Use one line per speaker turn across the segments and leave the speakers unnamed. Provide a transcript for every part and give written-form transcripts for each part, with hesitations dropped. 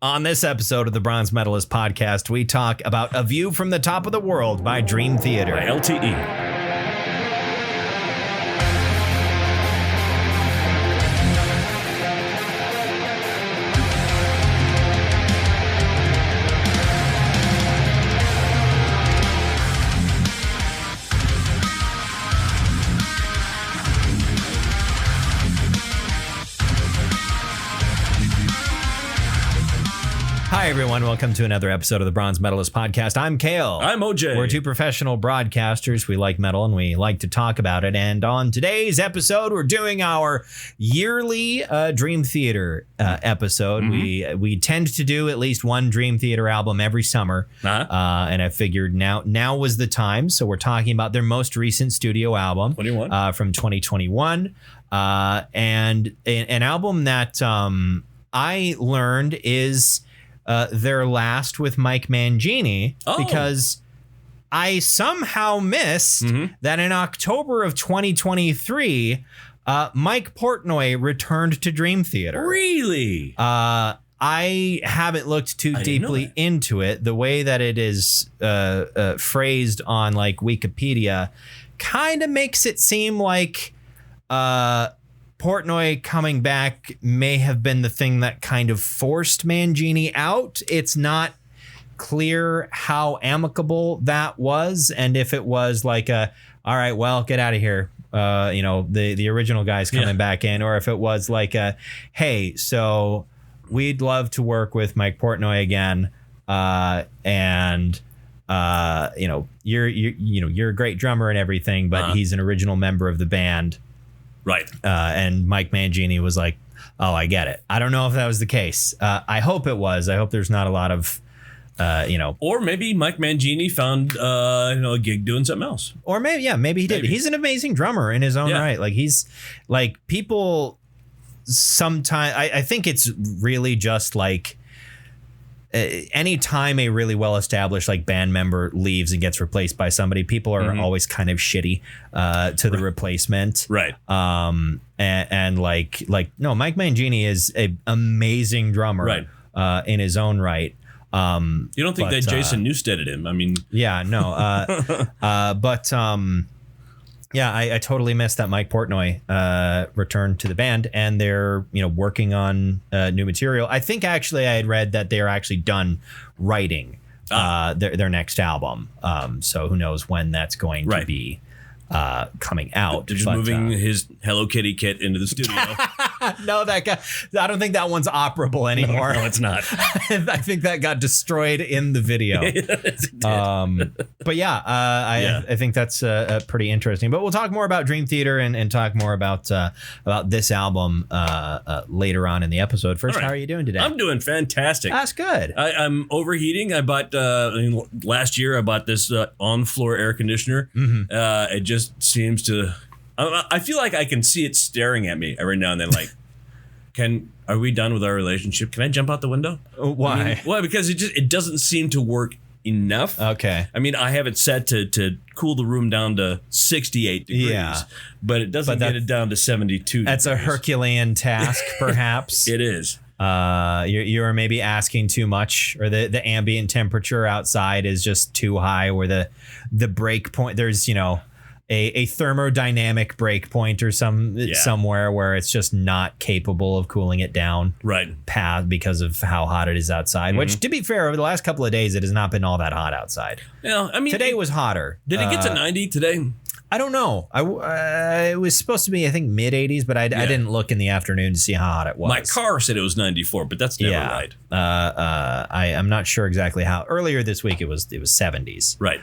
On this episode of the Bronze Medalist podcast, we talk about A View from the Top of the World by Dream Theater.
By LTE.
Hi, everyone. Welcome to another episode of the Bronze Medalist podcast. I'm Kale.
I'm OJ.
We're two professional broadcasters. We like metal and we like to talk about it. And on today's episode, we're doing our yearly Dream Theater episode.
Mm-hmm.
We tend to do at least one Dream Theater album every summer. And I figured now was the time. So we're talking about their most recent studio album
21.
From 2021. And an album that I learned is their last with Mike Mangini, because I somehow missed that in October of 2023, Mike Portnoy returned to Dream Theater.
Really?
I haven't looked too deeply into it. The way that it is phrased on like Wikipedia kind of makes it seem like Portnoy coming back may have been the thing that kind of forced Mangini out. It's not clear how amicable that was, and if it was like all right, well, get out of here. The original guy's coming back in, or if it was like hey, so we'd love to work with Mike Portnoy again, and you're a great drummer and everything, but he's an original member of the band.
Right.
And Mike Mangini was like, oh, I get it. I don't know if that was the case. I hope it was. I hope there's not a lot of,
Or maybe Mike Mangini found, a gig doing something else.
Or maybe he did. He's an amazing drummer in his own right. Like he's like people sometimes. I think it's really just like anytime a really well-established like band member leaves and gets replaced by somebody, people are always kind of shitty to the replacement.
Right.
And like no, Mike Mangini is an amazing drummer in his own right.
You don't think that Jason Newstedted him? I mean,
yeah, no. I totally missed that Mike Portnoy returned to the band, and they're working on new material. I think actually I had read that they're actually done writing their next album. So who knows when that's going to be coming out.
They're just moving his Hello Kitty kit into the studio.
No, that guy. I don't think that one's operable anymore.
No, it's not.
I think that got destroyed in the video. But yeah, I think that's pretty interesting. But we'll talk more about Dream Theater and talk more about this album later on in the episode. First, how are you doing today?
I'm doing fantastic.
That's good.
I'm overheating. I bought last year. I bought this on-floor air conditioner. It just seems to. I feel like I can see it staring at me every now and then. Like, are we done with our relationship? Can I jump out the window?
Why?
Well, because it doesn't seem to work enough.
Okay.
I mean, I have it set to cool the room down to 68 degrees, but it doesn't get it down to 72
That's degrees. A Herculean task, perhaps.
It is.
You're maybe asking too much, or the ambient temperature outside is just too high, where the break point, there's, a thermodynamic break point or somewhere where it's just not capable of cooling it down because of how hot it is outside, which, to be fair, over the last couple of days it has not been all that hot outside.
Yeah, I mean,
today was hotter.
Did it get to 90 today?
I don't know. It was supposed to be, I think, mid 80s, but I didn't look in the afternoon to see how hot it was.
My car said it was 94, but that's never right.
I'm not sure exactly how. Earlier this week it was 70s.
Right.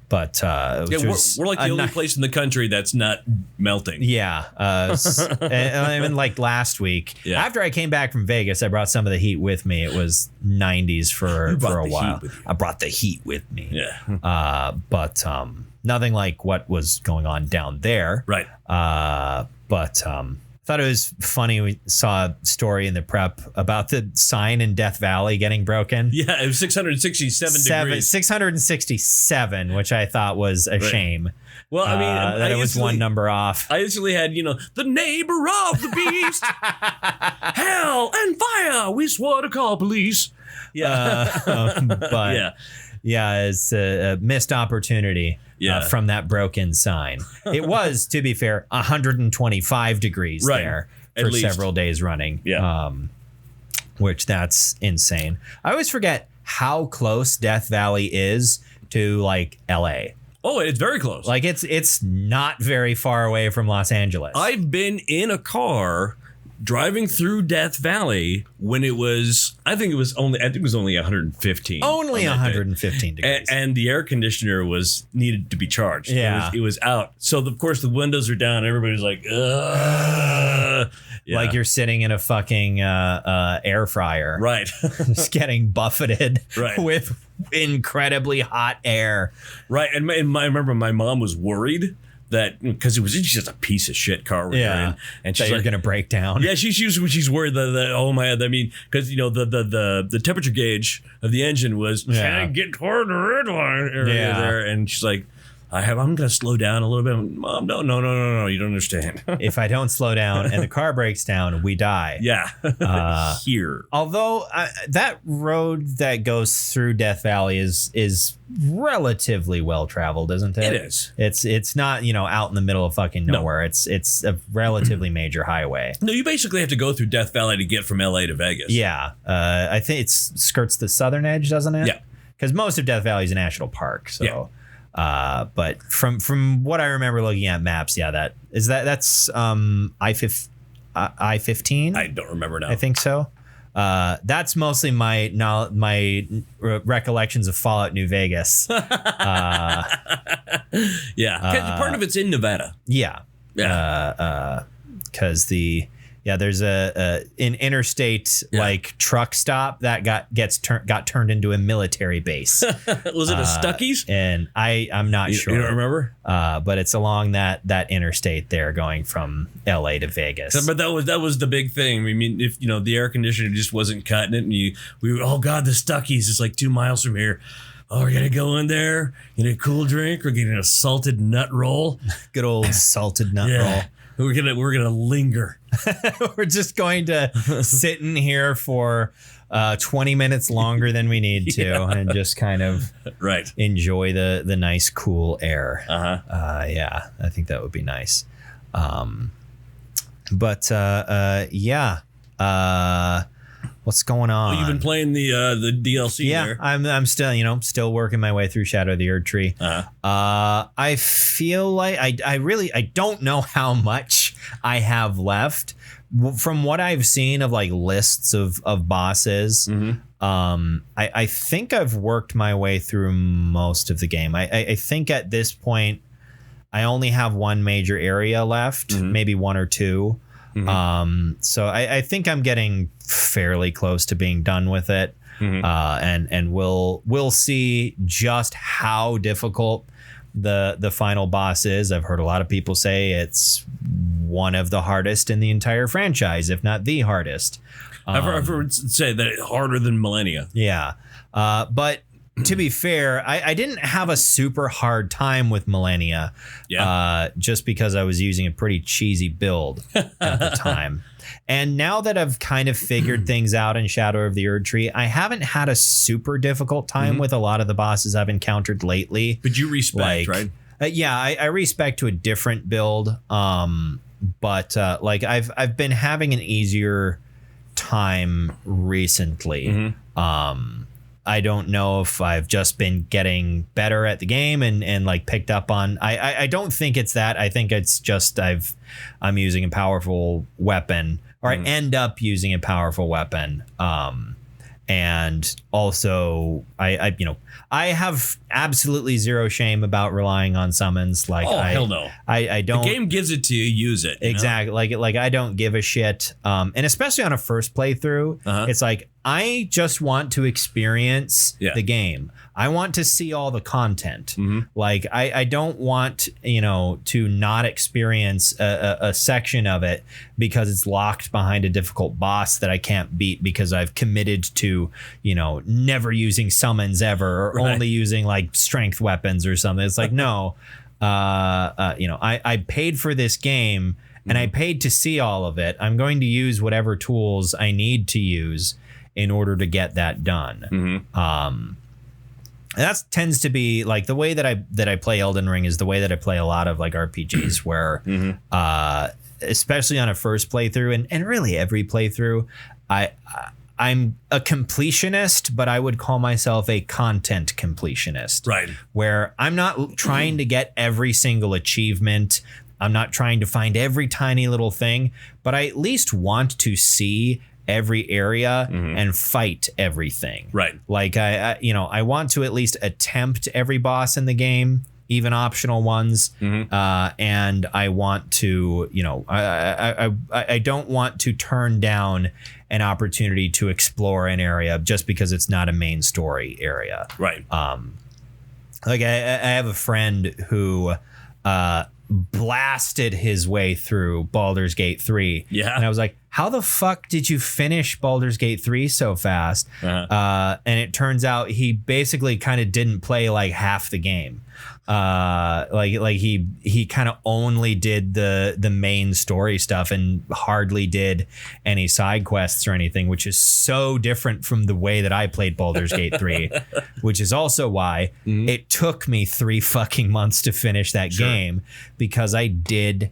But
we're like the only place in the country that's not melting.
Yeah. And even like last week, after I came back from Vegas, I brought some of the heat with me. It was 90s for a while. I brought the heat with me.
Yeah.
But nothing like what was going on down there.
Right.
But thought it was funny. We saw a story in the prep about the sign in Death Valley getting broken.
Yeah, it was 667 degrees.
667, which I thought was a shame.
Well, I mean,
that it was one number off.
I instantly had, the neighbor of the beast, hell and fire. We swore to call police. Yeah,
but yeah, it's a missed opportunity. From that broken sign. It was, to be fair, 125 degrees there for several days running.
Yeah.
Which that's insane. I always forget how close Death Valley is to like LA.
Oh, it's very close.
Like it's not very far away from Los Angeles.
I've been in a car driving through Death Valley when it was, I think it was only 115.
Only 115 degrees.
And the air conditioner needed to be charged.
Yeah.
It was out. So, of course, the windows are down. Everybody's like, ugh. Yeah.
Like you're sitting in a fucking air fryer.
Right.
Just getting buffeted with incredibly hot air.
Right. And I remember my mom was worried that because it's just a piece of shit car we're in, and she's
like, gonna break down.
Yeah, she's worried that oh my, I mean, because the temperature gauge of the engine was trying to get toward the red line area there, and she's like, I'm gonna slow down a little bit. Mom, no, you don't understand.
If I don't slow down and the car breaks down, we die.
Yeah, here.
Although that road that goes through Death Valley is relatively well traveled, isn't it?
It is.
It's not out in the middle of fucking nowhere. No. It's a relatively major highway.
No, you basically have to go through Death Valley to get from LA to Vegas.
Yeah, I think it skirts the southern edge, doesn't it?
Yeah,
because most of Death Valley is a national park. So. Yeah. But from what I remember looking at maps, that's I-15.
I don't remember now.
I think so. That's mostly my recollections of Fallout New Vegas.
Yeah, part of it's in Nevada.
Yeah, because there's an interstate like truck stop that got turned into a military base.
Was it a Stuckey's?
And I'm not sure.
You don't remember?
But it's along that interstate there, going from LA to Vegas.
But that was the big thing. I mean, if the air conditioner just wasn't cutting it, and we were, oh god, the Stuckey's is like 2 miles from here. Oh, we're gonna go in there, get a cool drink, we're getting a salted nut roll.
Good old salted nut roll.
We're gonna linger.
We're just going to sit in here for 20 minutes longer than we need to, and just kind of enjoy the nice cool air. I think that would be nice. What's going on?
Well, you've been playing the DLC there.
I'm still working my way through Shadow of the Erd Tree. I feel like I don't know how much I have left. From what I've seen of like lists of bosses, I think I've worked my way through most of the game. I think at this point I only have one major area left, maybe one or two. So I think I'm getting fairly close to being done with it. And we'll see just how difficult the final boss is. I've heard a lot of people say it's one of the hardest in the entire franchise, if not the hardest.
I've heard say that it's harder than Millennia.
Yeah. But to be fair, I didn't have a super hard time with Millennia, just because I was using a pretty cheesy build at the time. And now that I've kind of figured things out in Shadow of the Erd Tree, I haven't had a super difficult time with a lot of the bosses I've encountered lately.
But you respect, right?
I respect to a different build. But I've been having an easier time recently. I don't know if I've just been getting better at the game and like picked up on. I don't think it's that. I think it's just I'm using a powerful weapon, or I end up using a powerful weapon. And also I have absolutely zero shame about relying on summons. Like,
hell no.
I don't.
The game gives it to you, use it.
Exactly. Like I don't give a shit. And especially on a first playthrough, it's like I just want to experience
Yeah.
the game. I want to see all the content. Like I don't want, to not experience a section of it because it's locked behind a difficult boss that I can't beat because I've committed to, never using summons ever or only using like strength weapons or something. It's like, no, I paid for this game and I paid to see all of it. I'm going to use whatever tools I need to use in order to get that done. And that tends to be like the way that I play Elden Ring is the way that I play a lot of like RPGs where especially on a first playthrough and really every playthrough, I'm a completionist, but I would call myself a content completionist.
Right.
Where I'm not trying to get every single achievement. I'm not trying to find every tiny little thing, but I at least want to see every area and fight everything.
Right.
Like I want to at least attempt every boss in the game, even optional ones. And I want to, I don't want to turn down an opportunity to explore an area just because it's not a main story area.
Right.
Like I have a friend who blasted his way through Baldur's Gate 3.
Yeah.
And I was like, how the fuck did you finish Baldur's Gate 3 so fast? And it turns out he basically kind of didn't play like half the game. Like he kind of only did the main story stuff and hardly did any side quests or anything, which is so different from the way that I played Baldur's Gate 3, which is also why it took me 3 fucking months to finish that game because I did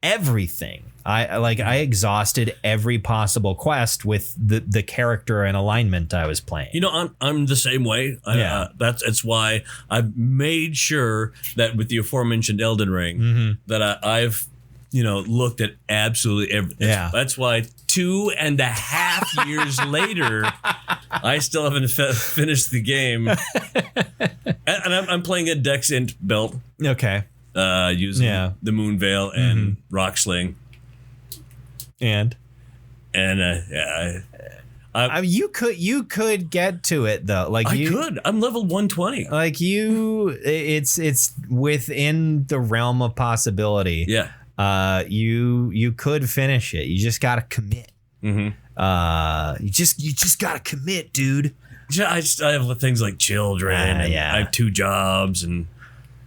everything. I exhausted every possible quest with the character and alignment I was playing.
I'm the same way. That's why I've made sure that with the aforementioned Elden Ring that I've looked at absolutely everything.
Yeah.
That's why 2.5 years later, I still haven't finished the game, and I'm playing a Dex Int belt.
Okay.
Using the Moon Veil and Rock Sling.
And you could get to it though. Like
I could. I'm level 120.
Like it's within the realm of possibility.
Yeah.
You could finish it. You just gotta commit. You just gotta commit, dude.
I have things like children. And I have 2 jobs and.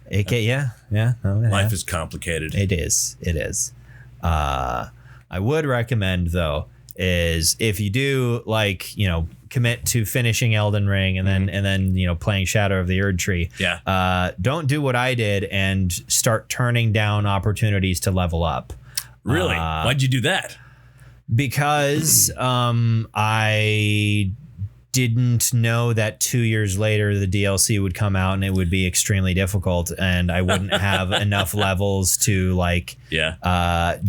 Life is complicated.
It is. I would recommend though is if you do commit to finishing Elden Ring and then playing Shadow of the Erd Tree.
Yeah.
Don't do what I did and start turning down opportunities to level up.
Really? Why'd you do that?
Because I didn't know that 2 years later the DLC would come out and it would be extremely difficult and I wouldn't have enough levels to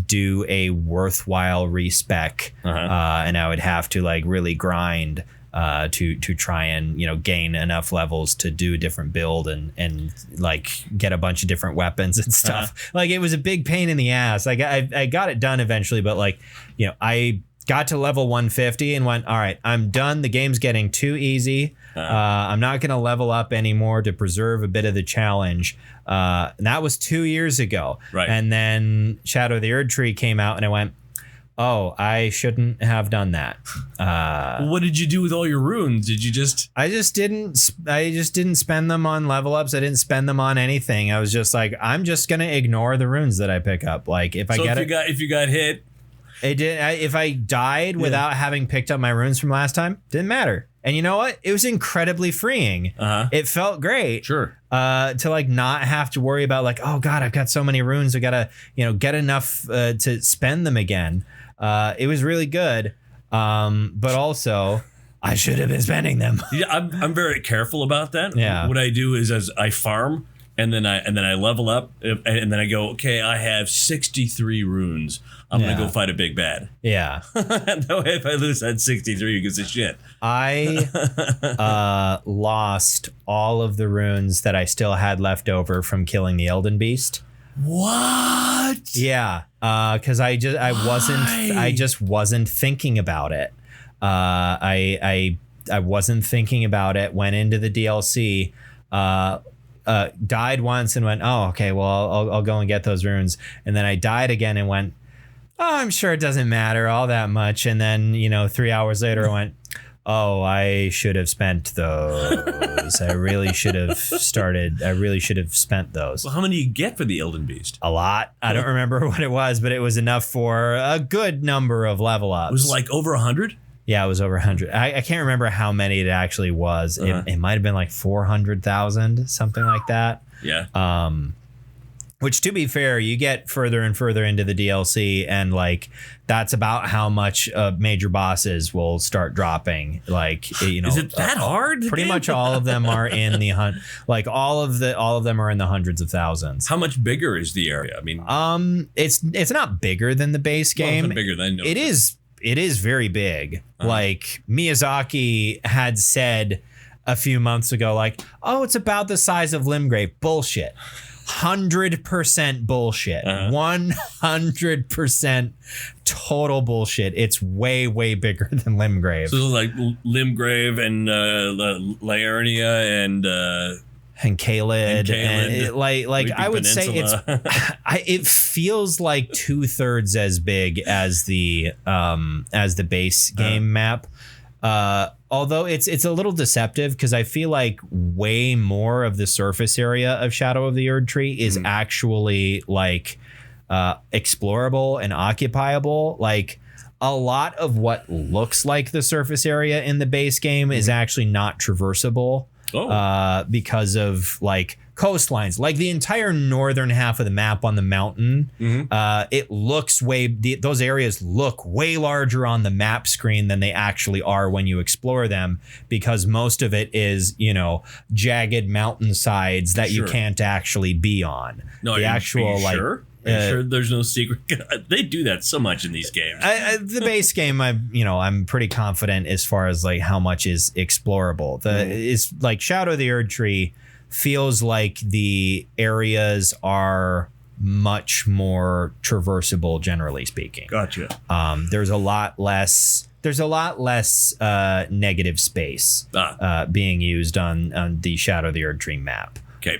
do a worthwhile respec and I would have to really grind to try and gain enough levels to do a different build and get a bunch of different weapons and stuff. It was a big pain in the ass. I got it done eventually, but I got to level 150 and went, all right, I'm done. The game's getting too easy. I'm not going to level up anymore to preserve a bit of the challenge. And that was 2 years ago.
Right.
And then Shadow of the Erd Tree came out and I went, oh, I shouldn't have done that.
What did you do with all your runes? Did you just...
I just didn't spend them on level ups. I didn't spend them on anything. I was just like, I'm just going to ignore the runes that I pick up. If you got
hit...
It did. If I died without having picked up my runes from last time, didn't matter. And you know what? It was incredibly freeing. It felt great.
Sure.
To not have to worry about oh God, I've got so many runes. I gotta get enough to spend them again. It was really good. But also I should have been spending them.
Yeah, I'm very careful about that.
Yeah.
What I do is as I farm. And then I level up, and then I go, okay, I have 63 runes. I'm going to go fight a big bad.
Yeah.
That way, if I lose that 63, who gives a shit?
I lost all of the runes that I still had left over from killing the Elden Beast.
What?
Yeah. Because I just wasn't thinking about it. I wasn't thinking about it. Went into the DLC. Died once and went, oh, okay, well, I'll go and get those runes. And then I died again and went, oh, I'm sure it doesn't matter all that much. And then, 3 hours later, I went, oh, I should have spent those. I really should have spent those.
Well, how many do you get for the Elden Beast?
A lot. I don't remember what it was, but it was enough for a good number of level ups.
It was like over 100?
Yeah, it was over 100. I can't remember how many it actually was. It might have been like 400,000, something like that.
Yeah.
Which, to be fair, you get further and further into the DLC, and like that's about how much major bosses will start dropping. Like,
is it that hard?
Pretty much all of them are in the all of them are in the hundreds of thousands.
How much bigger is the area? I mean,
it's not bigger than the base game.
Well, it's bigger than
it is very big. Like Miyazaki had said a few months ago, like, oh, it's about the size of Limgrave. Bullshit. 100% bullshit. 100% total bullshit. It's way, way bigger than Limgrave.
So like Limgrave and Liurnia and
Caelid. And I would
Peninsula.
say it feels like 2/3 as big as the base game map. Although it's a little deceptive because I feel like way more of the surface area of Shadow of the Erdtree is actually like explorable and occupiable. Like a lot of what looks like the surface area in the base game is actually not traversable because of like coastlines, like the entire northern half of the map on the mountain. It looks those areas look way larger on the map screen than they actually are when you explore them, because most of it is, jagged mountainsides that you can't actually be on.
No,
the actual like.
Sure? Are you sure there's no secret? They do that so much in these games.
The base game, I'm pretty confident as far as like how much is explorable. It's like Shadow of the Erdtree feels like the areas are much more traversable, generally speaking.
Gotcha.
There's a lot less negative space being used on the Shadow of the Erdtree map.
Okay.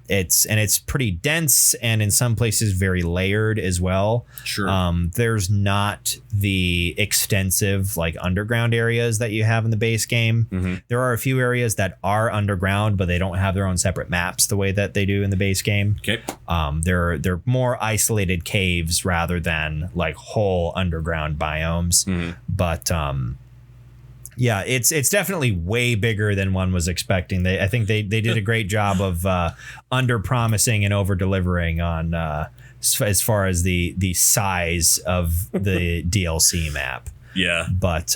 It's pretty dense and in some places very layered as well.
Sure.
There's not the extensive like underground areas that you have in the base game. There are a few areas that are underground, but they don't have their own separate maps the way that they do in the base game.
Okay.
They're more isolated caves rather than like whole underground biomes. But yeah, it's definitely way bigger than one was expecting. I think they did a great job of under promising and over delivering on as far as the size of the DLC map.
Yeah,
but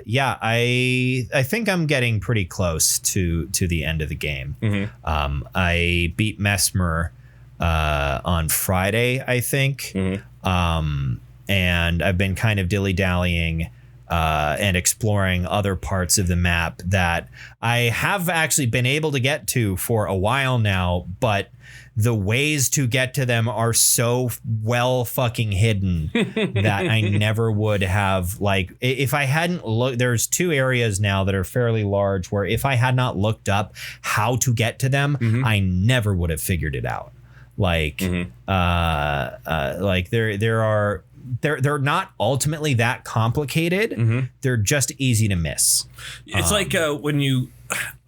yeah, I think I'm getting pretty close to the end of the game. I beat Mesmer on Friday, I think, and I've been kind of dilly-dallying and exploring other parts of the map that I have actually been able to get to for a while now, but the ways to get to them are so well fucking hidden that I never would have, like, if I hadn't looked, there's two areas now that are fairly large where if I had not looked up how to get to them, I never would have figured it out. Like, like there are, they're not ultimately that complicated. They're just easy to miss.
It's like when you,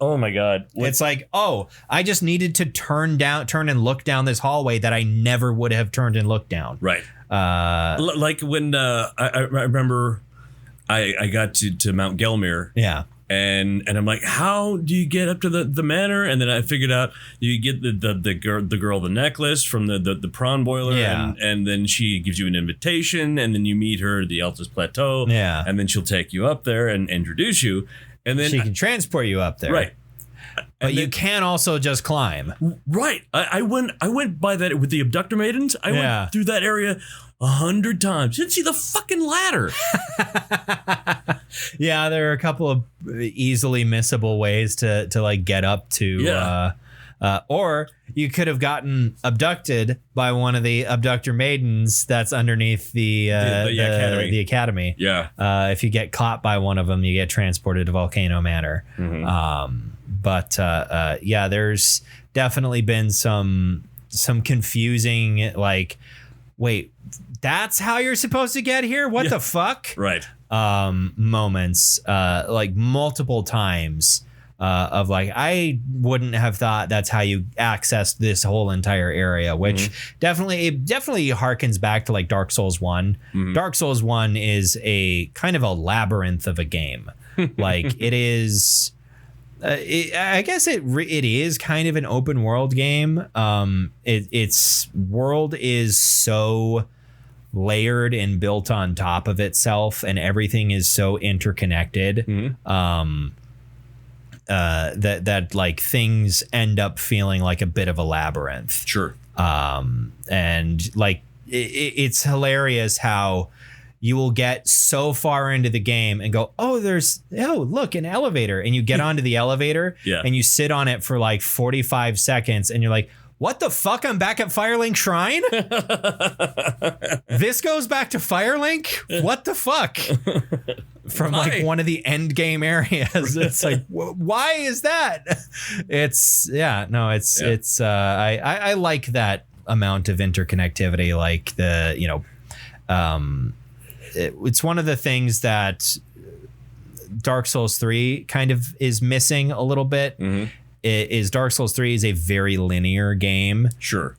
oh my God.
It's like, oh, I just needed to turn and look down this hallway that I never would have turned and looked down.
Right. Like when I remember I got to Mount Gelmir.
Yeah.
And I'm like, how do you get up to the manor? And then I figured out you get the girl the necklace from the prawn boiler, and then she gives you an invitation, and then you meet her at the Altus Plateau, and then she'll take you up there and introduce you, and then
she can transport you up there,
right?
But you can also just climb,
right? I went by that with the abductor maidens. I went through that area 100 times. Didn't see the fucking ladder.
Yeah, there are a couple of easily missable ways to like get up to Or you could have gotten abducted by one of the abductor maidens that's underneath the academy. The academy.
Yeah.
If you get caught by one of them, you get transported to Volcano Manor. But there's definitely been some confusing, like, wait, that's how you're supposed to get here? What the fuck?
Right.
Moments, like multiple times, of like, I wouldn't have thought that's how you accessed this whole entire area, which definitely harkens back to like Dark Souls 1. Dark Souls 1 is a kind of a labyrinth of a game. Like it is, I guess it is kind of an open world game. Its world is so layered and built on top of itself, and everything is so interconnected. That like things end up feeling like a bit of a labyrinth.
Sure.
And like it's hilarious how you will get so far into the game and go, oh, look, an elevator. And you get onto the elevator and you sit on it for like 45 seconds and you're like, what the fuck? I'm back at Firelink Shrine? This goes back to Firelink? What the fuck? From like one of the end game areas. It's like, why is that? I like that amount of interconnectivity. Like it's one of the things that Dark Souls 3 kind of is missing a little bit. Is Dark Souls 3 is a very linear game.
Sure.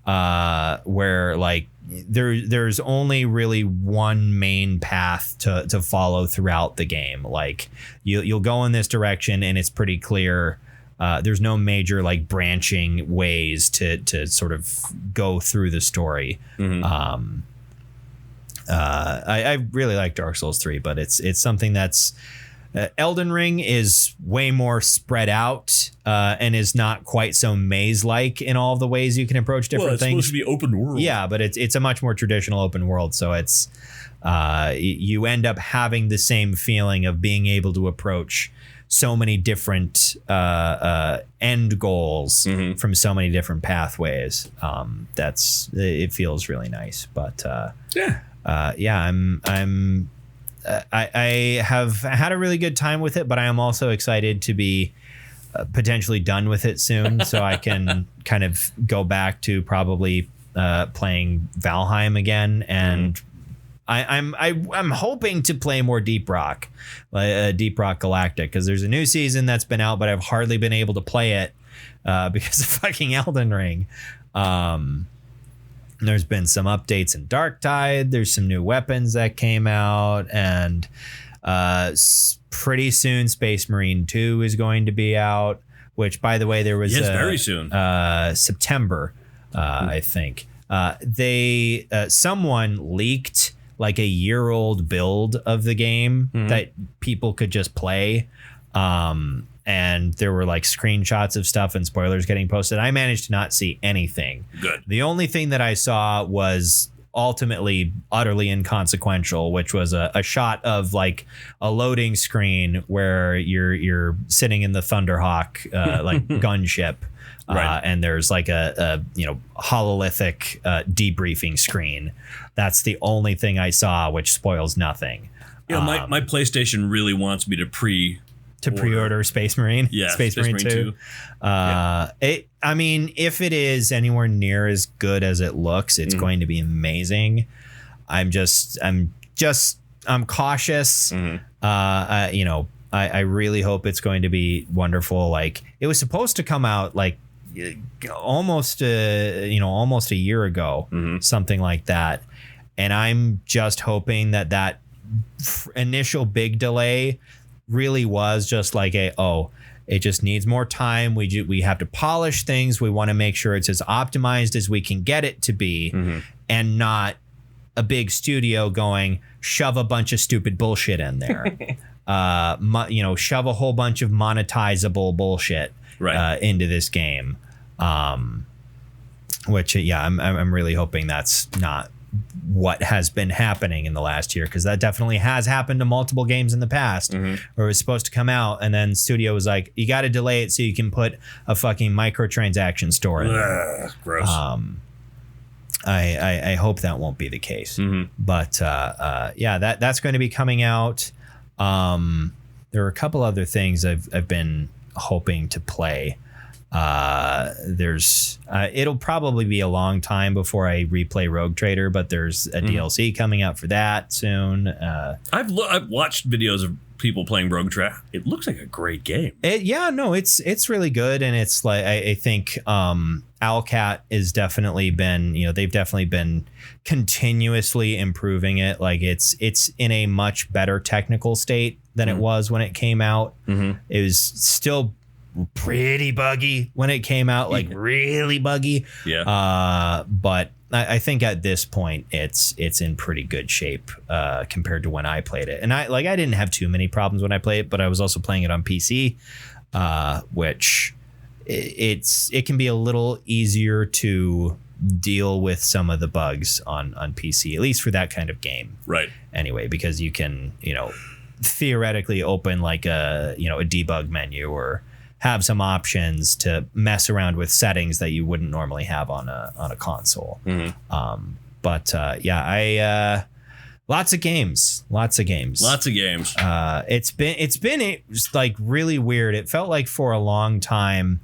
Where like there's only really one main path to follow throughout the game. Like you'll go in this direction and it's pretty clear. There's no major like branching ways to sort of go through the story. I really like Dark Souls 3, but it's something that's Elden Ring is way more spread out and is not quite so maze-like in all of the ways you can approach different things.
It's supposed to be open world.
Yeah, but it's a much more traditional open world. So it's you end up having the same feeling of being able to approach so many different end goals from so many different pathways. It feels really nice. But I have had a really good time with it, but I am also excited to be potentially done with it soon, so I can kind of go back to probably playing Valheim again, and I'm hoping to play more Deep Rock Galactic, because there's a new season that's been out, but I've hardly been able to play it because of fucking Elden Ring. There's been some updates in Darktide. There's some new weapons that came out, and pretty soon Space Marine 2 is going to be out, which, by the way, there was
very soon.
September, I think. Someone leaked like a year-old build of the game that people could just play. And there were like screenshots of stuff and spoilers getting posted. I managed to not see anything.
Good.
The only thing that I saw was ultimately utterly inconsequential, which was a shot of like a loading screen where you're sitting in the Thunderhawk like gunship. Right. And there's like a hololithic debriefing screen. That's the only thing I saw, which spoils nothing.
Yeah, my PlayStation really wants me to pre-order
Space Marine.
Yeah,
Space Marine 2. I mean, if it is anywhere near as good as it looks, it's going to be amazing. I'm cautious. I really hope it's going to be wonderful. Like, it was supposed to come out like almost a year ago, something like that. And I'm just hoping that initial big delay really was just like it just needs more time. We have to polish things. We want to make sure it's as optimized as we can get it to be, and not a big studio going shove a bunch of stupid bullshit in there. Shove a whole bunch of monetizable bullshit into this game. Which I'm really hoping that's not what has been happening in the last year, because that definitely has happened to multiple games in the past where it was supposed to come out and then studio was like, you got to delay it so you can put a fucking microtransaction store in there.
Gross.
I hope that won't be the case. But that's going to be coming out. There are a couple other things I've been hoping to play. It'll probably be a long time before I replay Rogue Trader, but there's a DLC coming out for that soon.
I've watched videos of people playing Rogue Trader. It looks like a great game.
It's really good, and it's like I think Owlcat has definitely been, they've definitely been continuously improving it. Like it's in a much better technical state than it was when it came out. It was still pretty buggy when it came out, like really buggy. But I think at this point it's in pretty good shape compared to when I played it. And I didn't have too many problems when I played it, but I was also playing it on PC, which it can be a little easier to deal with some of the bugs on PC, at least for that kind of game.
Right.
Anyway, because you can, theoretically open like a debug menu or have some options to mess around with settings that you wouldn't normally have on a console. Lots of games. It's been like really weird. It felt like for a long time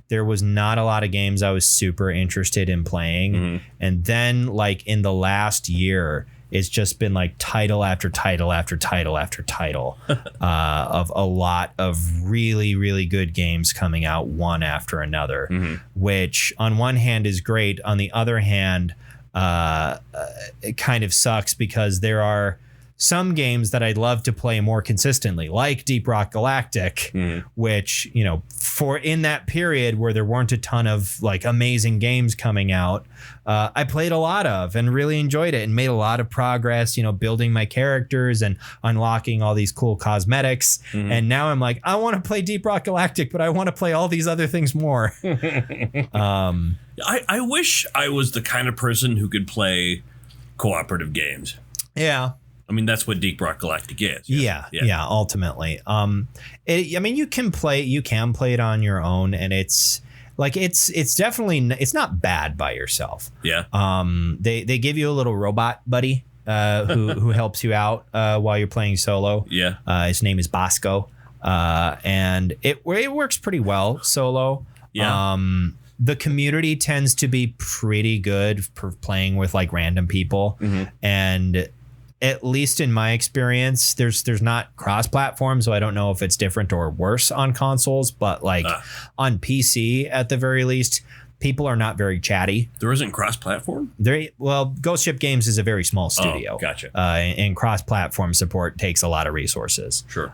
there was not a lot of games I was super interested in playing. And then like in the last year, it's just been like title after title after title after title of a lot of really, really good games coming out one after another, which on one hand is great. On the other hand, it kind of sucks because there are some games that I'd love to play more consistently, like Deep Rock Galactic, which, for in that period where there weren't a ton of like amazing games coming out, I played a lot of and really enjoyed it and made a lot of progress, building my characters and unlocking all these cool cosmetics. And now I'm like, I want to play Deep Rock Galactic, but I want to play all these other things more.
I wish I was the kind of person who could play cooperative games.
Yeah.
I mean, that's what Deep Rock Galactic is.
Yeah, ultimately. You can play it on your own, and it's definitely, it's not bad by yourself.
Yeah.
They give you a little robot buddy who helps you out while you're playing solo.
Yeah.
His name is Bosco. And it works pretty well solo.
Yeah.
The community tends to be pretty good for playing with like random people, and at least in my experience, there's not cross-platform, so I don't know if it's different or worse on consoles, but like on PC at the very least, people are not very chatty.
There isn't cross-platform?
Ghost Ship Games is a very small studio.
Oh, gotcha.
And cross-platform support takes a lot of resources.
Sure.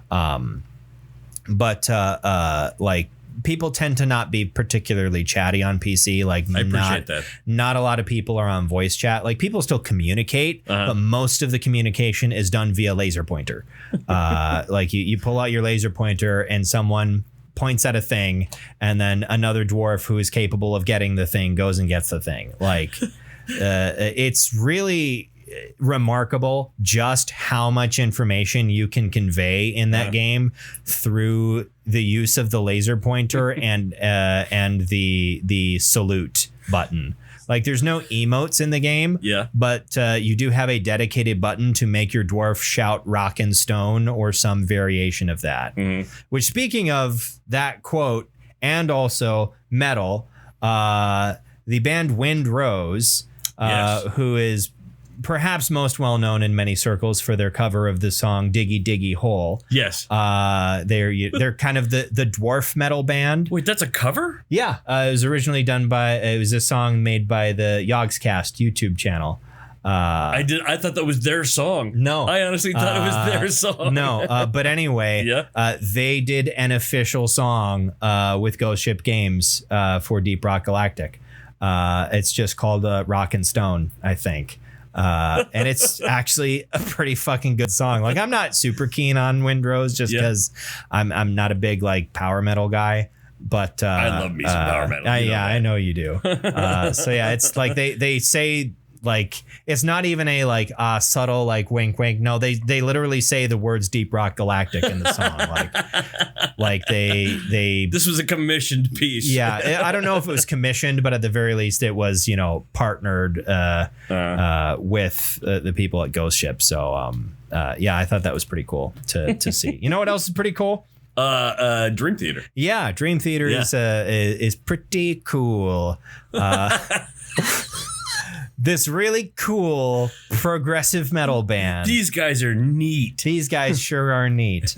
Like people tend to not be particularly chatty on PC. Like
I appreciate that.
Not a lot of people are on voice chat. Like people still communicate, but most of the communication is done via laser pointer. Like you pull out your laser pointer and someone points at a thing, and then another dwarf who is capable of getting the thing goes and gets the thing. Like it's really remarkable just how much information you can convey in that game through the use of the laser pointer and the salute button. Like there's no emotes in the game, but you do have a dedicated button to make your dwarf shout rock and stone or some variation of that. Which, speaking of that quote and also metal, the band Wind Rose, who is perhaps most well known in many circles for their cover of the song Diggy Diggy Hole.
Yes.
They're kind of the dwarf metal band.
Wait, that's a cover?
Yeah. It was originally it was a song made by the Yogscast YouTube channel.
I thought that was their song.
No.
I honestly thought it was their song.
No. But anyway, they did an official song with Ghost Ship Games for Deep Rock Galactic. It's just called Rock and Stone, I think. And it's actually a pretty fucking good song. Like I'm not super keen on Wind Rose just because I'm not a big like power metal guy, but
I love me some power metal.
I know you do. So yeah, it's like they say like it's not even a like subtle like wink wink. No, they literally say the words Deep Rock Galactic in the song. like they
This was a commissioned piece.
Yeah, I don't know if it was commissioned, but at the very least it was, you know, partnered with the people at Ghost Ship. So yeah, I thought that was pretty cool to see. You know what else is pretty cool?
Dream Theater.
Yeah, Dream Theater is pretty cool. This really cool progressive metal band.
These guys are neat.
These guys sure are neat.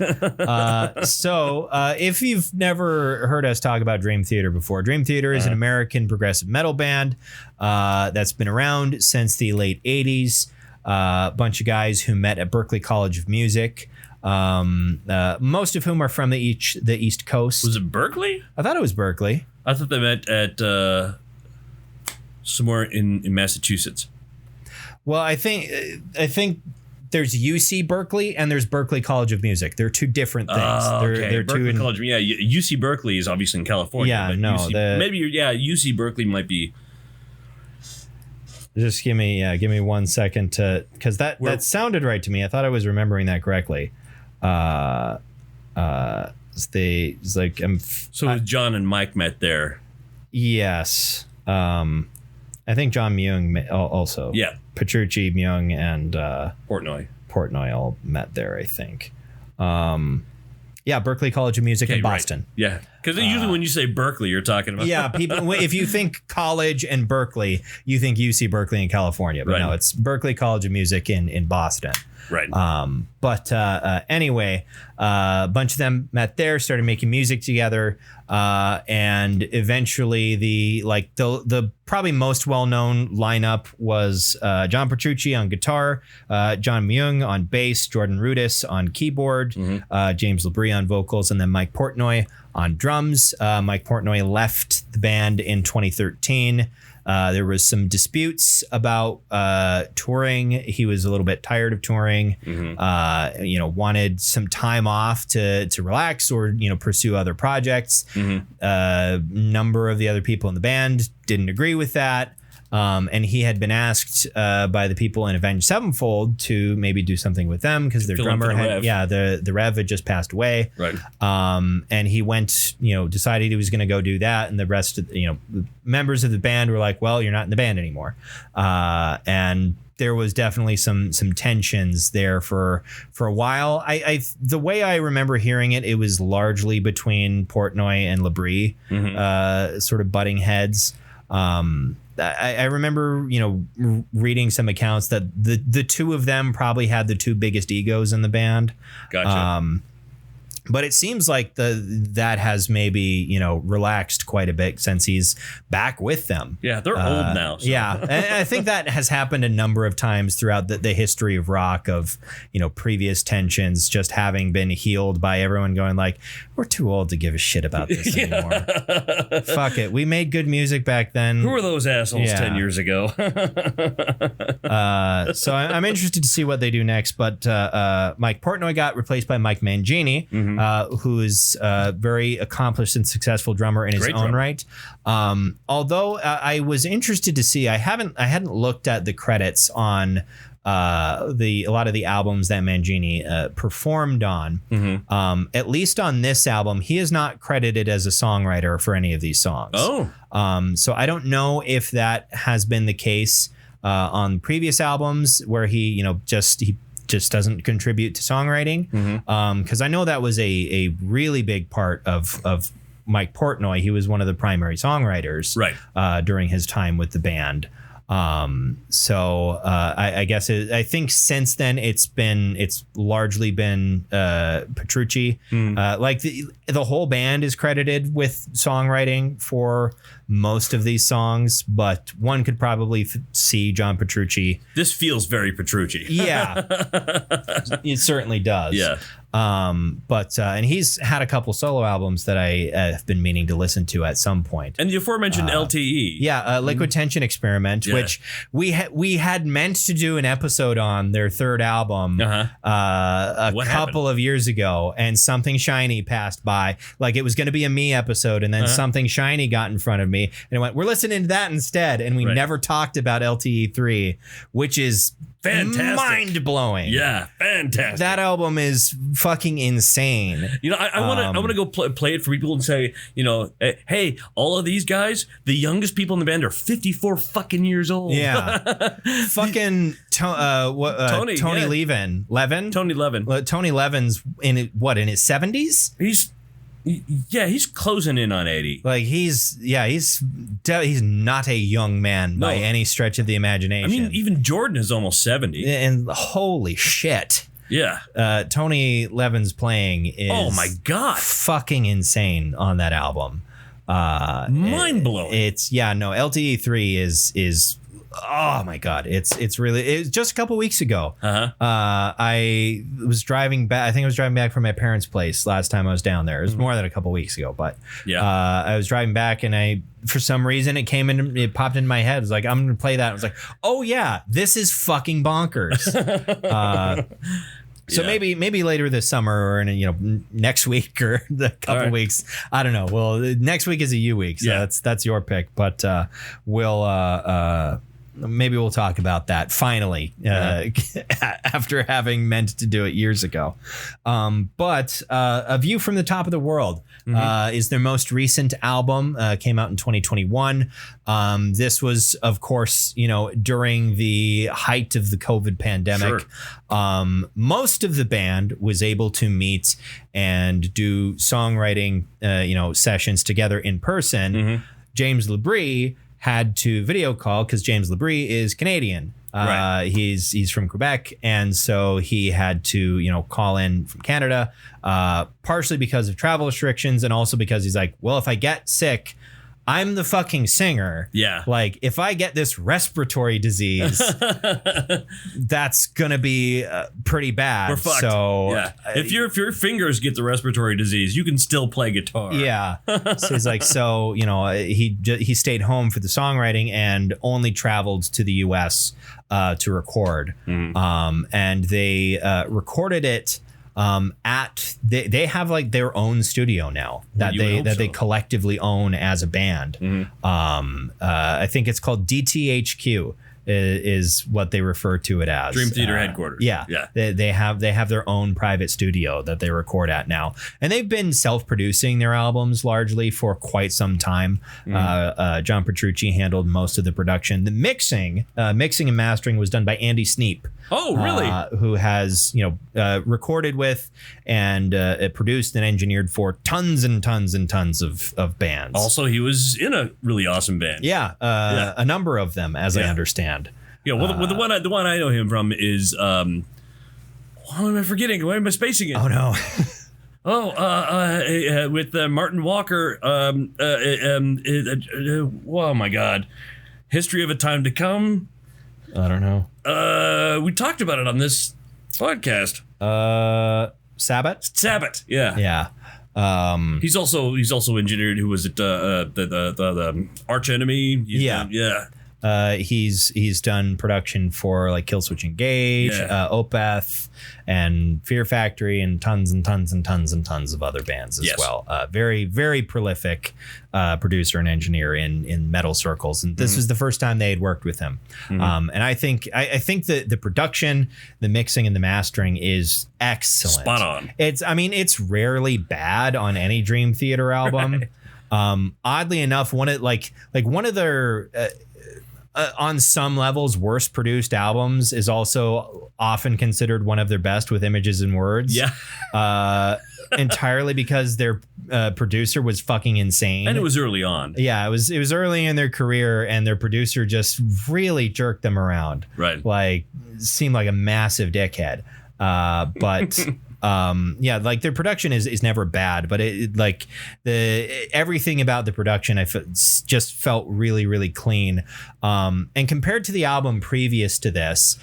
So if you've never heard us talk about Dream Theater before, Dream Theater is an American progressive metal band that's been around since the late 80s. A bunch of guys who met at Berklee College of Music. Most of whom are from the East Coast.
Was it Berkeley?
I thought it was Berkeley.
I thought they met at somewhere in Massachusetts.
Well, I think there's UC Berkeley and there's Berklee College of Music. They're two different things. They're
Berklee
two
College. Yeah, UC Berkeley is obviously in California.
Yeah,
but
no,
UC Berkeley might be.
Just give me 1 second to, because that sounded right to me. I thought I was remembering that correctly.
So John and Mike met there.
Yes. I think John Myung also.
Yeah.
Petrucci, Myung, and
Portnoy
all met there, I think. Yeah, Berklee College of Music in Boston.
Right. Yeah, because usually when you say Berkeley, you're talking about...
Yeah, people. If you think college and Berkeley, you think UC Berkeley in California. But no, it's Berklee College of Music in Boston.
Right.
But anyway, a bunch of them met there, started making music together, and eventually the probably most well-known lineup was John Petrucci on guitar, John Myung on bass, Jordan Rudess on keyboard, James Labrie on vocals, and then Mike Portnoy on drums. Mike Portnoy left the band in 2013. There was some disputes about touring. He was a little bit tired of touring, wanted some time off to relax or, pursue other projects. Number of the other people in the band didn't agree with that. And he had been asked by the people in Avenged Sevenfold to maybe do something with them because their drummer the Rev had just passed away.
Right.
And he went, decided he was going to go do that. And the rest of, members of the band were like, well, you're not in the band anymore. And there was definitely some tensions there for a while. The way I remember hearing it, it was largely between Portnoy and Labrie, sort of butting heads. I remember, reading some accounts that the two of them probably had the two biggest egos in the band.
Gotcha.
But it seems like that has maybe, relaxed quite a bit since he's back with them.
Yeah, they're old now. So.
Yeah, and I think that has happened a number of times throughout the history of rock of, previous tensions just having been healed by everyone going like, we're too old to give a shit about this anymore. Fuck it. We made good music back then.
Who were those assholes 10 years ago?
So I'm interested to see what they do next. But Mike Portnoy got replaced by Mike Mangini, who is a very accomplished and successful drummer in his own right. Although I was interested to see, I hadn't looked at the credits on a lot of the albums that Mangini performed on. At least on this album, he is not credited as a songwriter for any of these songs. So I don't know if that has been the case on previous albums where he just doesn't contribute to songwriting. Because I know that was a really big part of Mike Portnoy. He was one of the primary songwriters during his time with the band. I guess I think since then it's largely been Petrucci. Like the whole band is credited with songwriting for most of these songs, but one could probably see John Petrucci.
This feels very Petrucci.
Yeah, it certainly does.
Yeah.
But and he's had a couple solo albums that I have been meaning to listen to at some point.
And the aforementioned LTE.
Yeah, Liquid Tension Experiment, which we had meant to do an episode on their third album a couple of years ago, and Something Shiny passed by. Like it was going to be a me episode, and then Something Shiny got in front of me, and it went, we're listening to that instead, and we never talked about LTE 3, which is fantastic, mind-blowing.
Yeah, fantastic.
That album is fucking insane.
You know, I want to go play it for people and say, you know, hey, all of these guys, the youngest people in the band are 54 fucking years old.
Yeah. Fucking Tony Levin.
Tony Levin.
Tony Levin's in his 70s?
He's closing in on 80.
Like he's not a young man by any stretch of the imagination.
I mean, even Jordan is almost 70.
And holy shit.
Yeah.
Tony Levin's playing is
oh my god,
fucking insane on that album.
Mind blowing.
LTE 3 is oh my god, it's just a couple weeks ago. I was driving back. I think I was driving back from my parents' place last time I was down there. It was more than a couple weeks ago, but I was driving back, and for some reason it popped into my head. It was like, I'm gonna play that. I was like, oh yeah, this is fucking bonkers. So maybe later this summer, or in next week or a couple weeks. I don't know. Well, next week is a U week, so that's your pick. But maybe we'll talk about that finally after having meant to do it years ago. But A View from the Top of the World is their most recent album. Came out in 2021. This was, of course, during the height of the COVID pandemic. Sure. Most of the band was able to meet and do songwriting, sessions together in person. James LaBrie had to video call because James LaBrie is Canadian. He's from Quebec, and so he had to call in from Canada, partially because of travel restrictions, and also because he's like, well, if I get sick, I'm the fucking singer. Yeah. Like, if I get this respiratory disease, that's gonna be pretty bad. We're fucked. So
if your fingers get the respiratory disease, you can still play guitar.
Yeah. So he's like, he stayed home for the songwriting and only traveled to the U.S. To record. And they recorded it. They have like their own studio now that they collectively own as a band. I think it's called DTHQ is what they refer to it as.
Dream Theater headquarters.
Yeah. They have their own private studio that they record at now, and they've been self-producing their albums largely for quite some time. John Petrucci handled most of the production. The mixing and mastering was done by Andy Sneap.
Oh, really?
Who has recorded with and produced and engineered for tons and tons and tons of bands.
Also, he was in a really awesome band.
A number of them, as I understand.
Yeah, well, the one I know him from is what am I forgetting? Why am I spacing it?
Oh no.
With Martin Walker. Oh my God, History of a Time to Come.
I don't know.
We talked about it on this podcast.
Sabbath.
Yeah. He's also engineered. Who was it? The Arch Enemy.
He's done production for like Killswitch Engage, Opeth, and Fear Factory, and tons and tons and tons and tons of other bands as well. Very, very prolific producer and engineer in metal circles, and this was the first time they had worked with him. And I think that the production, the mixing, and the mastering is excellent.
Spot on.
It's rarely bad on any Dream Theater album. Oddly enough, one of their on some levels worst produced albums is also often considered one of their best, with Images and Words. Entirely because their producer was fucking insane,
and it was early on.
It was early in their career, and their producer just really jerked them around. Like, seemed like a massive dickhead. But like their production is never bad, but everything about the production just felt really, really clean. And compared to the album previous to this,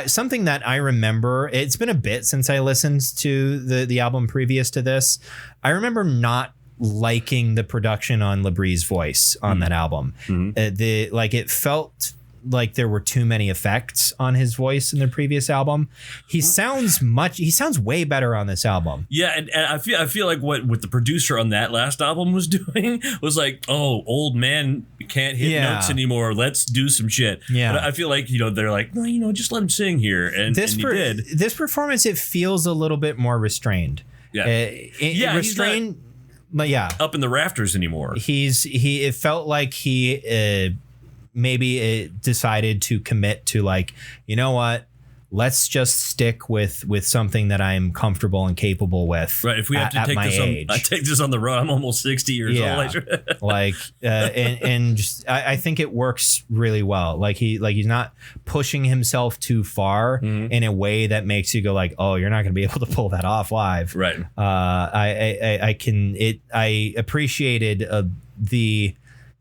Something that I remember, it's been a bit since I listened to the album previous to this. I remember not liking the production on Labríe's voice on that album. It felt like there were too many effects on his voice in the previous album. He sounds way better on this album.
Yeah, and I feel like what the producer on that last album was doing was like, oh, old man can't hit notes anymore. Let's do some shit.
Yeah.
But I feel like, they're like, no, just let him sing here. And he did.
This performance, it feels a little bit more restrained.
Yeah.
Restrained, but yeah.
Up in the rafters anymore.
It felt like he maybe decided to commit to like, you know what? Let's just stick with something that I'm comfortable and capable with.
Right. If we have to take this on the road, I'm almost 60 years old.
I think it works really well. Like he's not pushing himself too far in a way that makes you go like, oh, you're not going to be able to pull that off live.
Right.
I appreciated the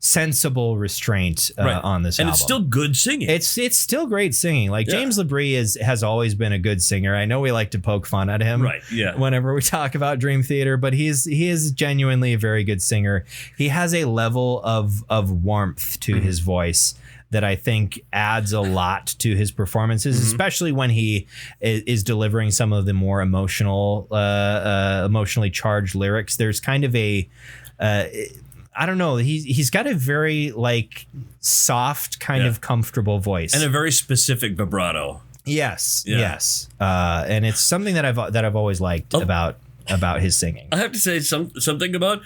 sensible restraint on this album.
And it's still good singing.
It's still great singing. Like James Labrie has always been a good singer. I know we like to poke fun at him whenever we talk about Dream Theater, but he is genuinely a very good singer. He has a level of warmth to his voice that I think adds a lot to his performances, especially when he is delivering some of the more emotionally charged lyrics. There's kind of a I don't know. He's got a very like soft, kind of comfortable voice
and a very specific vibrato.
Yes. And it's something that I've always liked about his singing.
I have to say something about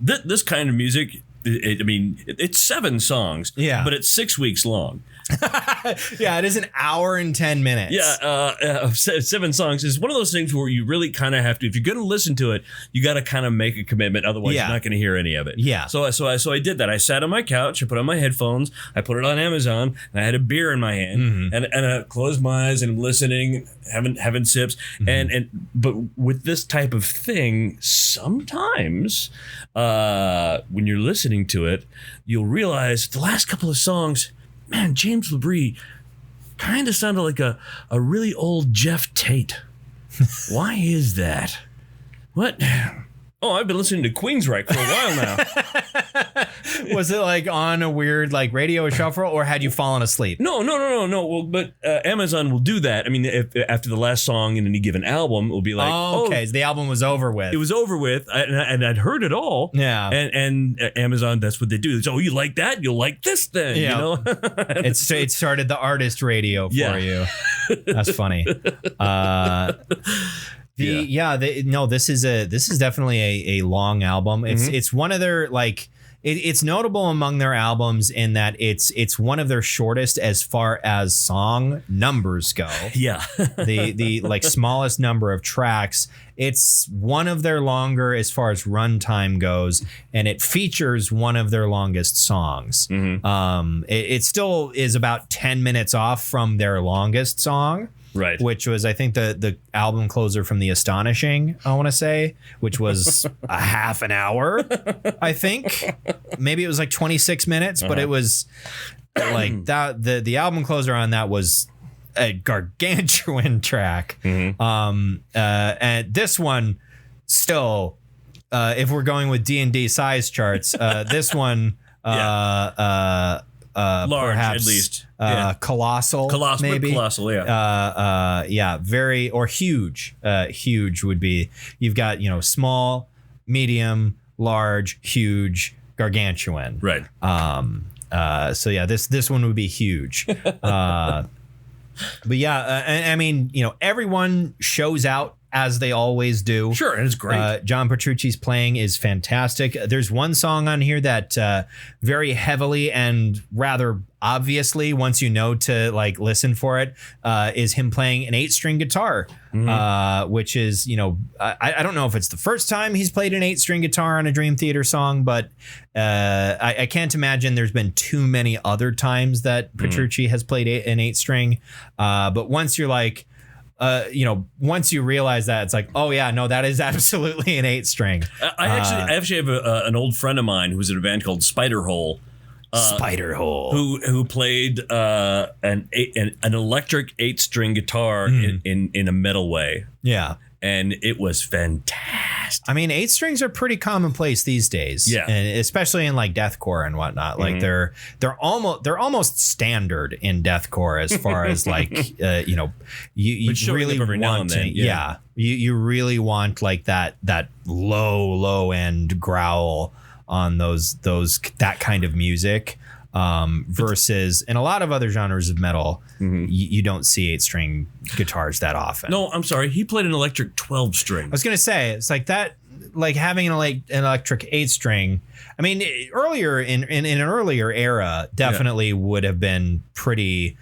this kind of music. It's 7 songs, but it's 6 weeks long.
It is an hour and 10 minutes.
7 songs is one of those things where you really kind of have to, if you're going to listen to it, you got to kind of make a commitment. Otherwise, you're not going to hear any of it.
Yeah.
So I did that. I sat on my couch, I put on my headphones, I put it on Amazon, and I had a beer in my hand, and I closed my eyes and I'm listening, having sips, but with this type of thing, sometimes when you're listening to it, you'll realize the last couple of songs, man, James Labrie kind of sounded like a really old Jeff Tate. Why is that? What? Oh, I've been listening to Queensryche for a while now.
Was it like on a weird like radio shuffle, or had you fallen asleep?
No. Well, but Amazon will do that. I mean, if after the last song in any given album, it will be like,
okay, so the album was over with.
It was over with, and I'd heard it all.
Yeah.
And Amazon, that's what they do. So, you like that? You'll like this then.
Yeah.
You know.
It started the artist radio for you. That's funny. This is definitely a long album. It's one of their like it's notable among their albums in that it's one of their shortest as far as song numbers go.
Yeah.
the like smallest number of tracks. It's one of their longer as far as runtime goes, and it features one of their longest songs. It still is about 10 minutes off from their longest song.
Right.
Which was, I think, the album closer from The Astonishing, I want to say, which was a half an hour, I think. Maybe it was like 26 minutes, but it was like that. The album closer on that was a gargantuan track. And this one still, if we're going with D&D size charts, this one
large,
perhaps,
at least.
Colossal, maybe.
Colossal, yeah.
Very, or huge. Huge would be, you've got, small, medium, large, huge, gargantuan.
Right.
So yeah, this one would be huge. But yeah, I mean, everyone shows out as they always do.
Sure, and it's great.
John Petrucci's playing is fantastic. There's one song on here that very heavily and rather obviously, once you know to like listen for it, is him playing an 8-string guitar, which is, I don't know if it's the first time he's played an 8-string guitar on a Dream Theater song, but I can't imagine there's been too many other times that Petrucci has played an 8-string. But once you're like, once you realize that, it's like, oh yeah, no, that is absolutely an 8-string.
I actually have an old friend of mine who's in a band called Spiderhole.
Spider Hole.
who played an electric 8-string guitar in a metal way.
Yeah.
And it was fantastic.
I mean, 8 strings are pretty commonplace these days.
Yeah.
And especially in like deathcore and whatnot. Like they're almost standard in deathcore as far as like you really want to, you really want like that low end growl on that kind of music. Versus in a lot of other genres of metal, you don't see 8-string guitars that often.
No, I'm sorry. He played an electric 12-string.
I was going to say, it's like that, like having an electric 8-string. I mean, earlier in an earlier era, definitely would have been pretty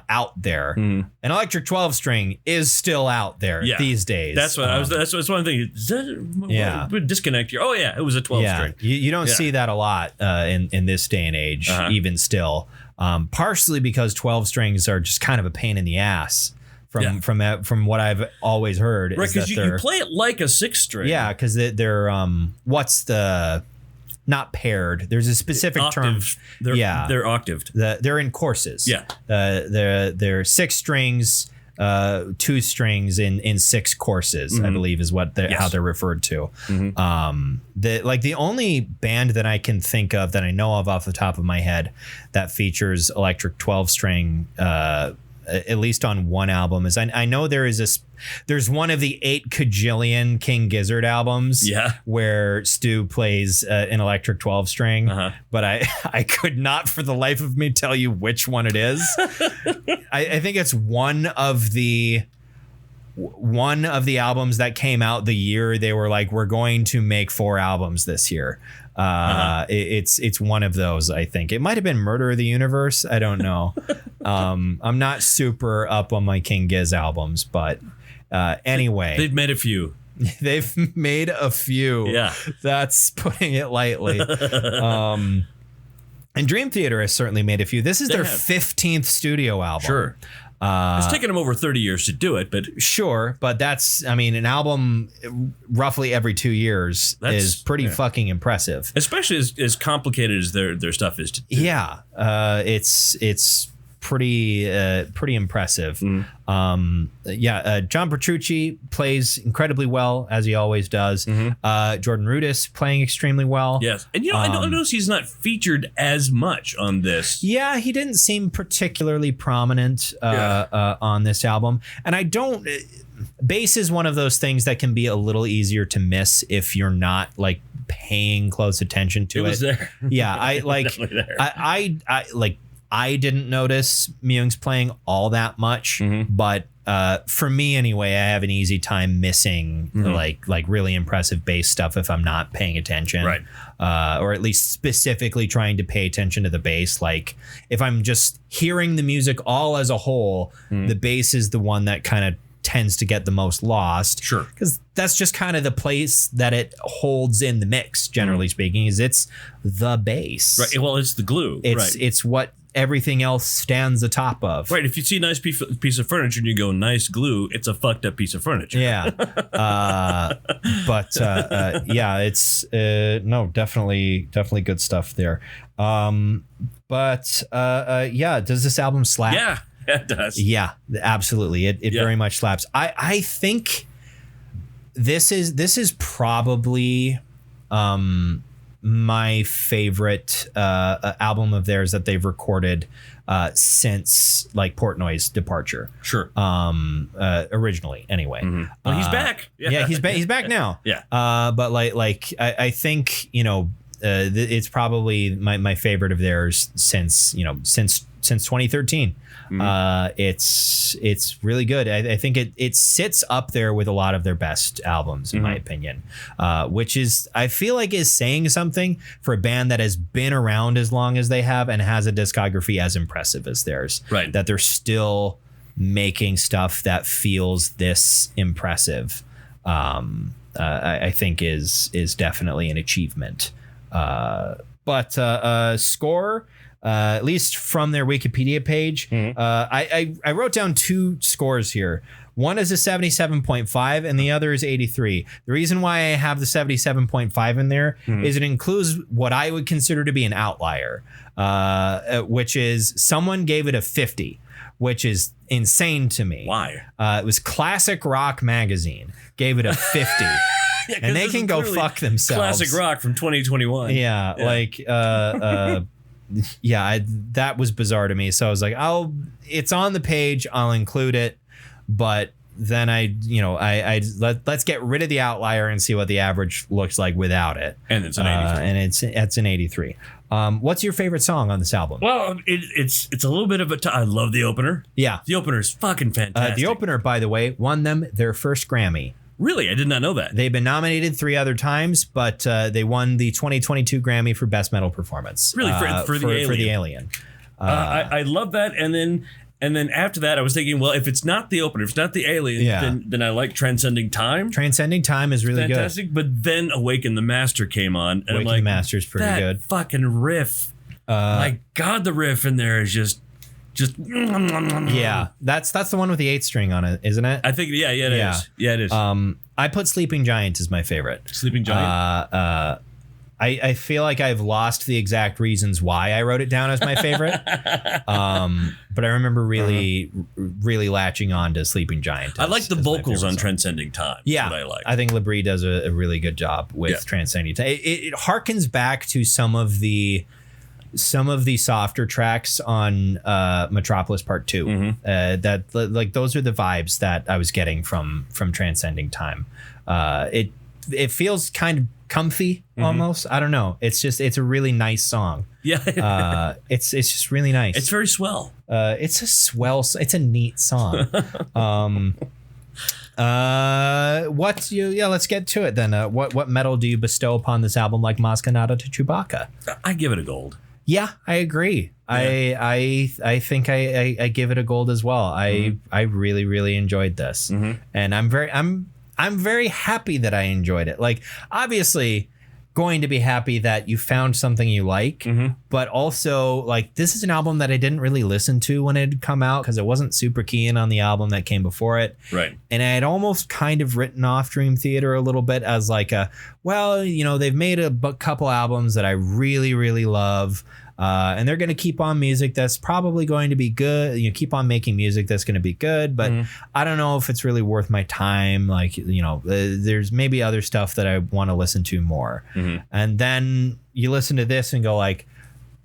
out there. An electric 12-string is still out there these days.
That's what that's one thing. Disconnect here. Oh yeah, it was a 12-string.
You don't see that a lot in this day and age, even still. Partially because 12 strings are just kind of a pain in the ass. From what I've always heard,
right? Because you play it like a 6-string.
Yeah, because they're what's the not paired. There's a specific term.
They're octaved.
They're in courses.
Yeah.
They're 6 strings, 2 strings in 6 courses, I believe is what how they're referred to. The only band that I can think of that I know of off the top of my head that features electric 12-string at least on one album is I know there's one of the 8 kajillion King Gizzard albums where Stu plays an electric 12-string, but I could not for the life of me tell you which one it is. I think it's one of the albums that came out the year they were like, we're going to make 4 albums this year. It's one of those. I think it might have been Murder of the Universe. I don't know. I'm not super up on my King Giz albums, but anyway,
they've made a few.
They've made a few.
Yeah,
that's putting it lightly. And Dream Theater has certainly made a few. This is their 15th studio album.
Sure. It's taken them over 30 years to do it, but
sure. But that's, I mean, an pretty roughly every 2 years is pretty fucking impressive,
especially as complicated as their stuff is to do.
Yeah. It's pretty impressive. John Petrucci plays incredibly well, as he always does. Jordan Rudess playing extremely well.
Yes. And I notice he's not featured as much on this.
Yeah, he didn't seem particularly prominent on this album. And I don't... Bass is one of those things that can be a little easier to miss if you're not like paying close attention to it.
It was there.
Yeah, I like I didn't notice Mewings playing all that much, but for me anyway, I have an easy time missing like really impressive bass stuff if I'm not paying attention,
right?
Or at least specifically trying to pay attention to the bass. Like if I'm just hearing the music all as a whole, the bass is the one that kind of tends to get the most lost.
Sure.
Because that's just kind of the place that it holds in the mix, generally speaking, is it's the bass.
Right. Well, it's the glue.
It's what everything else stands atop of.
Right. If you see a nice piece of furniture and you go, nice glue, it's a fucked up piece of furniture.
Yeah. It's definitely good stuff there. Does this album slap?
Yeah. It does.
Yeah, absolutely. It very much slaps. I think this is probably my favorite album of theirs that they've recorded since like Portnoy's departure.
Sure.
Originally, anyway.
Well, he's back.
Yeah, he's back now.
Yeah.
But I think it's probably my favorite of theirs since 2013. It's really good. I think it sits up there with a lot of their best albums, in my opinion, which is, I feel like, is saying something for a band that has been around as long as they have and has a discography as impressive as theirs.
Right. That
they're still making stuff that feels this impressive. I think is definitely an achievement. But score. At least from their Wikipedia page, I wrote down 2 scores here. One is a 77.5 and the other is 83. The reason why I have the 77.5 in there is it includes what I would consider to be an outlier, which is someone gave it a 50, which is insane to me.
Why?
It was Classic Rock Magazine gave it a 50.
Yeah,
and they can go fuck themselves.
Classic rock from 2021.
Yeah. Like, that was bizarre to me. So I was like, it's on the page. I'll include it. But then let's get rid of the outlier and see what the average looks like without it.
And it's an 83.
And it's an 83. What's your favorite song on this album?
Well, it's a little bit of I love the opener.
Yeah.
The opener is fucking fantastic.
The opener, by the way, won them their first Grammy.
Really? I did not know that.
They've been nominated 3 other times, but they won the 2022 Grammy for Best Metal Performance.
Really? For the
Alien.
I love that. And then after that, I was thinking, well, if it's not the opener, if it's not the Alien, then I like Transcending Time.
Transcending Time is really
fantastic. But then Awaken the Master came on. And
Awaken the Master is pretty good.
Fucking riff. My God, the riff in there is just
yeah. That's the one with the 8 string on it, isn't it?
I think it is. Yeah, it is.
I put Sleeping Giant as my favorite.
Sleeping Giant.
I feel like I've lost the exact reasons why I wrote it down as my favorite. But I remember really latching on to Sleeping Giant.
I like the vocals on Transcending Time.
Yeah,
what I like.
I think Labrie does a really good job with Transcending Time. It harkens back to some of the softer tracks on Metropolis Part 2. That like those are the vibes that I was getting from Transcending Time. It feels kind of comfy almost. I don't know. It's a really nice song.
Yeah.
It's just really nice.
It's very swell.
It's a neat song. Let's get to it then. What medal do you bestow upon this album like Maz Kanata to Chewbacca?
I give it a gold.
Yeah, I agree. Yeah. I think I give it a gold as well. I really, really enjoyed this. And I'm very happy that I enjoyed it. Like, obviously going to be happy that you found something you like, but also like this is an album that I didn't really listen to when it had come out because I wasn't super keen on the album that came before it.
Right.
And I had almost kind of written off Dream Theater a little bit as like they've made a couple albums that I really, really love. And they're going to keep on music that's probably going to be good. You keep on making music that's going to be good, but I don't know if it's really worth my time. Like, there's maybe other stuff that I want to listen to more. And then you listen to this and go like,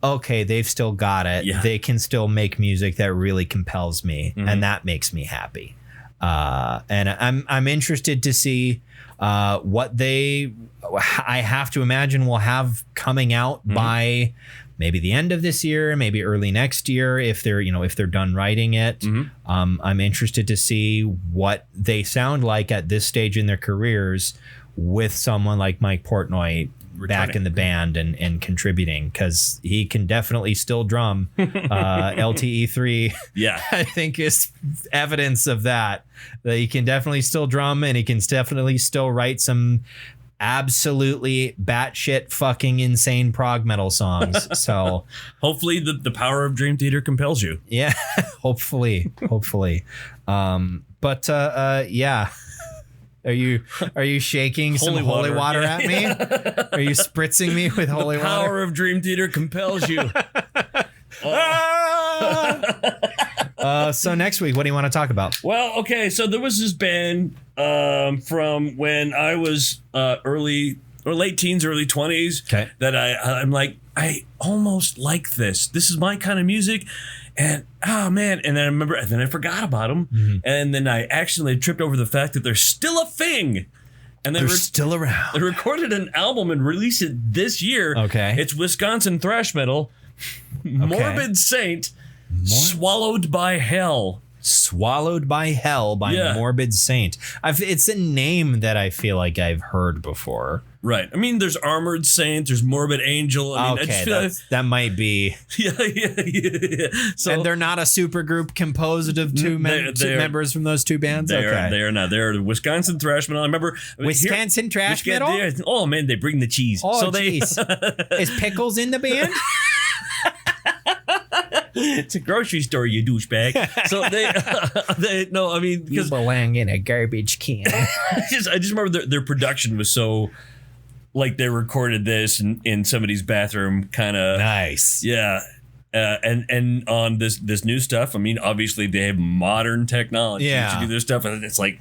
okay, they've still got it. Yeah. They can still make music that really compels me. And that makes me happy. And I'm interested to see what I have to imagine will have coming out by maybe the end of this year, maybe early next year, if they're done writing it. I'm interested to see what they sound like at this stage in their careers with someone like Mike Portnoy back in the band and contributing, because he can definitely still drum. LTE3 I think is evidence of that he can definitely still drum, and he can definitely still write some absolutely batshit fucking insane prog metal songs. So
hopefully the power of Dream Theater compels you.
Yeah, hopefully. Yeah. Are you shaking some holy water at me? Are you spritzing me with holy water?
The power of Dream Theater compels you.
So next week, what do you want to talk about?
Well, okay, so there was this band from when I was late teens, early 20s that I'm like, I almost like this. This is my kind of music. And oh man, and then I forgot about them, and then I actually tripped over the fact that they're still a thing. And
they're still around.
They recorded an album and released it this year.
Okay.
It's Wisconsin thrash metal. Morbid Saint. Swallowed by Hell.
Swallowed by Hell by Morbid Saint. It's a name that I feel like I've heard before.
Right. I mean, there's Armored Saint, there's Morbid Angel. I mean,
that might be.
Yeah. So,
and they're not a super group composed of two members from those two bands?
They are not. They're the Wisconsin thrash metal. I remember.
Wisconsin thrash metal?
Oh, man, they bring the cheese.
Oh, jeez. Is Pickles in the band?
It's a grocery store, you douchebag. So they no, I mean,
You
because
belong in a garbage can.
I just remember their production was so like they recorded this in somebody's bathroom, kind of
Nice.
yeah. And on this new stuff, I mean, obviously they have modern technology
Yeah.
to do this stuff, and it's like,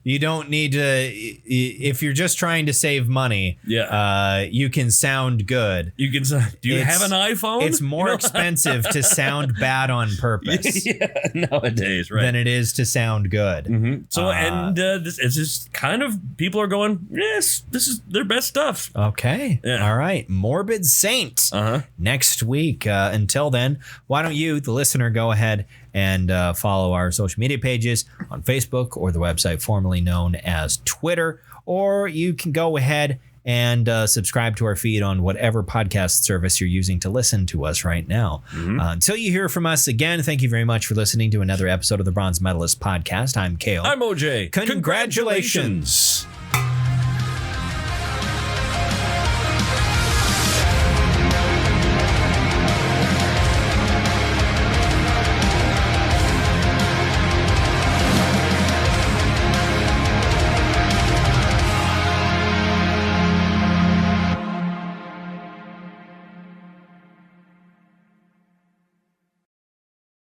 You don't need to, if you're just trying to save money, you can sound good.
you can. Do you have an iPhone?
It's more expensive to sound bad on purpose
nowadays, right?
than it is to sound good.
So this it's just kind of people are going, yes, this is their best stuff.
Okay.
Yeah.
All right. Morbid Saint next week. Until then, why don't you, the listener, go ahead and follow our social media pages on Facebook or the website formerly known as Twitter, or you can go ahead and subscribe to our feed on whatever podcast service you're using to listen to us right now. Until you hear from us again, thank you very much for listening to another episode of the Bronze Medalist Podcast. I'm Kale.
I'm OJ.
Congratulations.